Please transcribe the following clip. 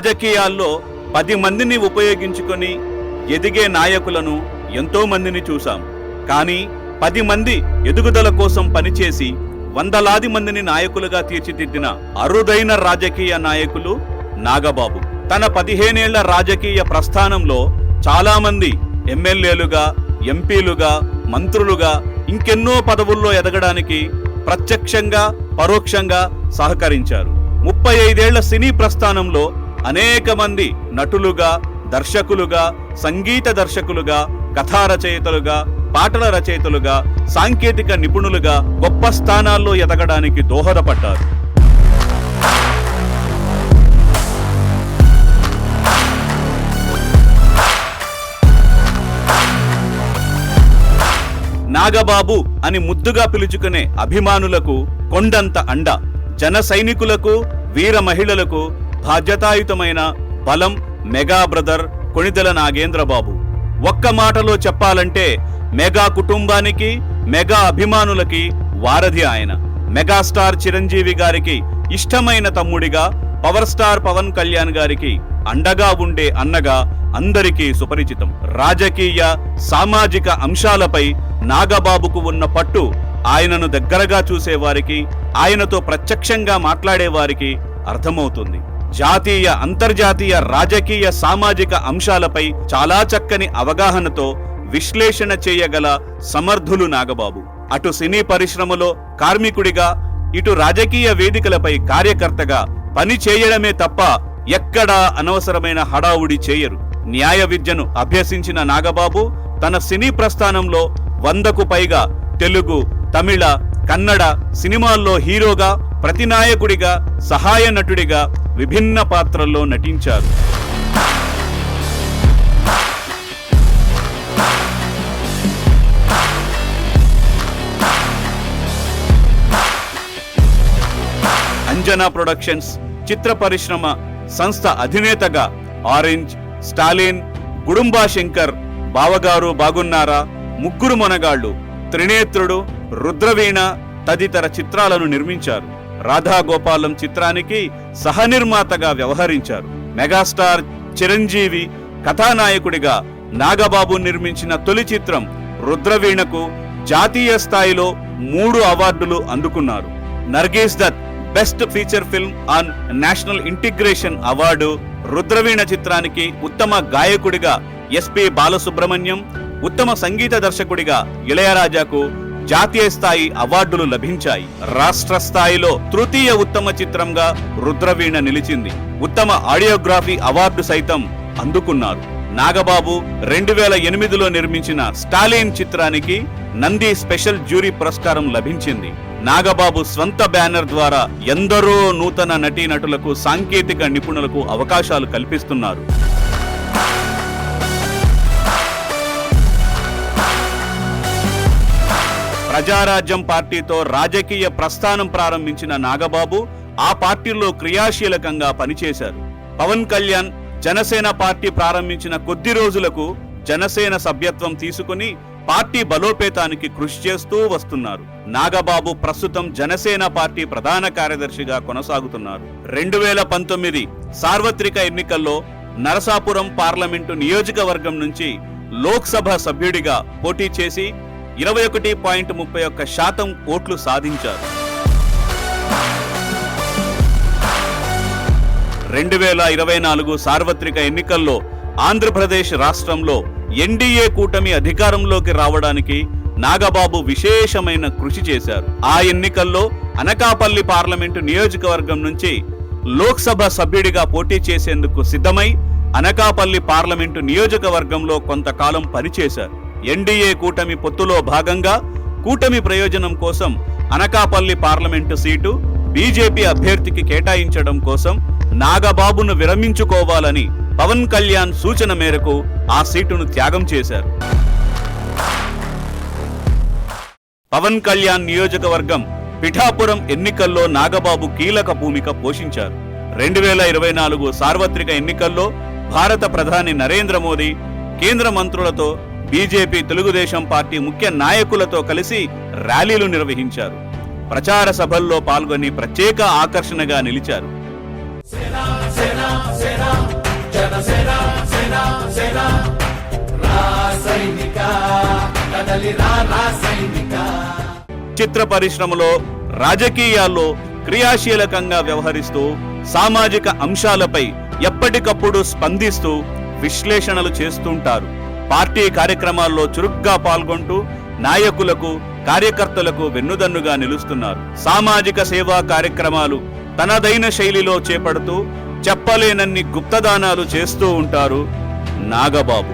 రాజకీయాల్లో 10 మందిని ఉపయోగించుకొని ఎదిగే నాయకులను ఎంతో మందిని చూశాం. కానీ 10 మంది ఎదుగుదల కోసం పనిచేసి వందలాది మందిని నాయకులుగా తీర్చిదిద్దిన అరుదైన రాజకీయ నాయకులు నాగబాబు. తన 15 ఏళ్ల రాజకీయ ప్రస్థానంలో చాలా మంది ఎమ్మెల్యేలుగా, ఎంపీలుగా, మంత్రులుగా ఇంకెన్నో పదవుల్లో ఎదగడానికి ప్రత్యక్షంగా పరోక్షంగా సహకరించారు. 35 ఏళ్ల సినీ ప్రస్థానంలో అనేక మంది నటులుగా, దర్శకులుగా, సంగీత దర్శకులుగా, కథా రచయితలుగా, పాటల రచయితలుగా, సాంకేతిక నిపుణులుగా గొప్ప స్థానాల్లో ఎదగడానికి దోహదపడ్డారు. నాగబాబు అని ముద్దుగా పిలుచుకునే అభిమానులకు కొండంత అండ, జన సైనికులకు, వీర మహిళలకు బాధ్యతాయుతమైన బలం మెగా బ్రదర్ కొణిదెల నాగేంద్రబాబు. ఒక్క మాటలో చెప్పాలంటే మెగా కుటుంబానికి, మెగా అభిమానులకి వారధి ఆయన. మెగాస్టార్ చిరంజీవి గారికి ఇష్టమైన తమ్ముడిగా, పవర్ స్టార్ పవన్ కళ్యాణ్ గారికి అండగా ఉండే అన్నగా అందరికీ సుపరిచితం. రాజకీయ, సామాజిక అంశాలపై నాగబాబుకు ఉన్న పట్టు ఆయనను దగ్గరగా చూసేవారికి, ఆయనతో ప్రత్యక్షంగా మాట్లాడేవారికి అర్థమవుతుంది. జాతీయ, అంతర్జాతీయ రాజకీయ, సామాజిక అంశాలపై చాలా చక్కని అవగాహనతో విశ్లేషణ చేయగల సమర్థులు నాగబాబు. అటు సినీ పరిశ్రమలో కార్మికుడిగా, ఇటు రాజకీయ వేదికలపై కార్యకర్తగా పని చేయడమే తప్ప ఎక్కడా అనవసరమైన హడావుడి చేయరు. న్యాయ విద్యను అభ్యసించిన నాగబాబు తన సినీ ప్రస్థానంలో 100కు పైగా తెలుగు, తమిళ, కన్నడ సినిమాల్లో హీరోగా, ప్రతినాయకుడిగా, సహాయ నటుడిగా విభిన్న పాత్రల్లో నటించారు. అంజనా ప్రొడక్షన్స్ చిత్ర పరిశ్రమ సంస్థ అధినేతగా ఆరెంజ్, స్టాలిన్, గుడుంబా శంకర్, బావగారు బాగున్నారా, ముగ్గురు మొనగాళ్లు, త్రినేత్రుడు, రుద్రవీణ తదితర చిత్రాలను నిర్మించారు. రాధాగోపాలం చిత్రానికి సహనిర్మాతగా వ్యవహరించారు. మెగాస్టార్ చిరంజీవి కథానాయకుడిగా నాగబాబు నిర్మించిన తొలి చిత్రం రుద్రవీణకు జాతీయ స్థాయిలో 3 అవార్డులు అందుకున్నారు. Nargis Dutt best feature film on national integration award, Rudraveena చిత్రానికి ఉత్తమ గాయకుడిగా ఎస్పి బాలసుబ్రహ్మణ్యం, ఉత్తమ సంగీత దర్శకుడిగా ఇళయరాజాకు జాతీయ స్థాయి అవార్డులు లభించాయి. రాష్ట్ర స్థాయిలో తృతీయ ఉత్తమ చిత్రంగా రుద్రవీణ నిలిచింది. ఉత్తమ ఆడియోగ్రఫీ అవార్డు సైతం అందుకున్నారు. నాగబాబు 2008లో నిర్మించిన స్టాలిన్ చిత్రానికి నంది స్పెషల్ జ్యూరీ పురస్కారం లభించింది. నాగబాబు స్వంత బ్యానర్ ద్వారా ఎందరో నూతన నటీనటులకు, సాంకేతిక నిపుణులకు అవకాశాలు కల్పిస్తున్నారు. ప్రజారాజ్యం పార్టీతో రాజకీయ ప్రస్థానం ప్రారంభించిన నాగబాబు ఆ పార్టీలో క్రియాశీలకంగా పనిచేశారు. పవన్ కళ్యాణ్ జనసేన పార్టీ ప్రారంభించిన కొద్ది రోజులకు జనసేన సభ్యత్వం తీసుకుని పార్టీ బలోపేతానికి కృషి చేస్తూ వస్తున్నారు. నాగబాబు ప్రస్తుతం జనసేన పార్టీ ప్రధాన కార్యదర్శిగా కొనసాగుతున్నారు. 2019 సార్వత్రిక ఎన్నికల్లో నరసాపురం పార్లమెంటు నియోజకవర్గం నుంచి లోక్సభ సభ్యుడిగా పోటీ చేసి 21.31% ఓట్లు సాధించారు. 2024 సార్వత్రిక ఎన్నికల్లో ఆంధ్రప్రదేశ్ రాష్ట్రంలో ఎన్డీఏ కూటమి అధికారంలోకి రావడానికి నాగబాబు విశేషమైన కృషి చేశారు. ఆ ఎన్నికల్లో అనకాపల్లి పార్లమెంటు నియోజకవర్గం నుంచి లోక్సభ సభ్యుడిగా పోటీ చేసేందుకు సిద్ధమై అనకాపల్లి పార్లమెంటు నియోజకవర్గంలో కొంతకాలం పనిచేశారు. ఎన్డీఏ కూటమి పొత్తులో భాగంగా కూటమి ప్రయోజనం కోసం అనకాపల్లి పార్లమెంటు సీటు బీజేపీ అభ్యర్థికి కేటాయించడం కోసం నాగబాబును విరమించుకోవాలని పవన్ కళ్యాణ్ సూచన మేరకు ఆ సీటును త్యాగం చేశారు. పవన్ కళ్యాణ్ నియోజకవర్గం పిఠాపురం ఎన్నికల్లో నాగబాబు కీలక భూమిక పోషించారు. 2024 సార్వత్రిక ఎన్నికల్లో భారత ప్రధాని నరేంద్ర మోదీ కేంద్ర మంత్రులతో, బీజేపీ, తెలుగుదేశం పార్టీ ముఖ్య నాయకులతో కలిసి ర్యాలీలు నిర్వహించారు. ప్రచార సభల్లో పాల్గొని ప్రత్యేక ఆకర్షణగా నిలిచారు. జనసేన జనసేన సేన సేన రాసైనిక కదలి రాసైనిక. చిత్ర పరిశ్రమలో రాజకీయాల్లో క్రియాశీలకంగా వ్యవహరిస్తూ సామాజిక అంశాలపై ఎప్పటికప్పుడు స్పందిస్తూ విశ్లేషణలు చేస్తుంటారు. పార్టీ కార్యక్రమాల్లో చురుగ్గా పాల్గొంటూ నాయకులకు కార్యకర్తలకు వెన్నుదన్నుగా నిలుస్తున్నారు. సామాజిక సేవా కార్యక్రమాలు తనదైన శైలిలో చేపడుతూ చెప్పలేనన్ని గుప్తదానాలు చేస్తూ ఉంటారు నాగబాబు.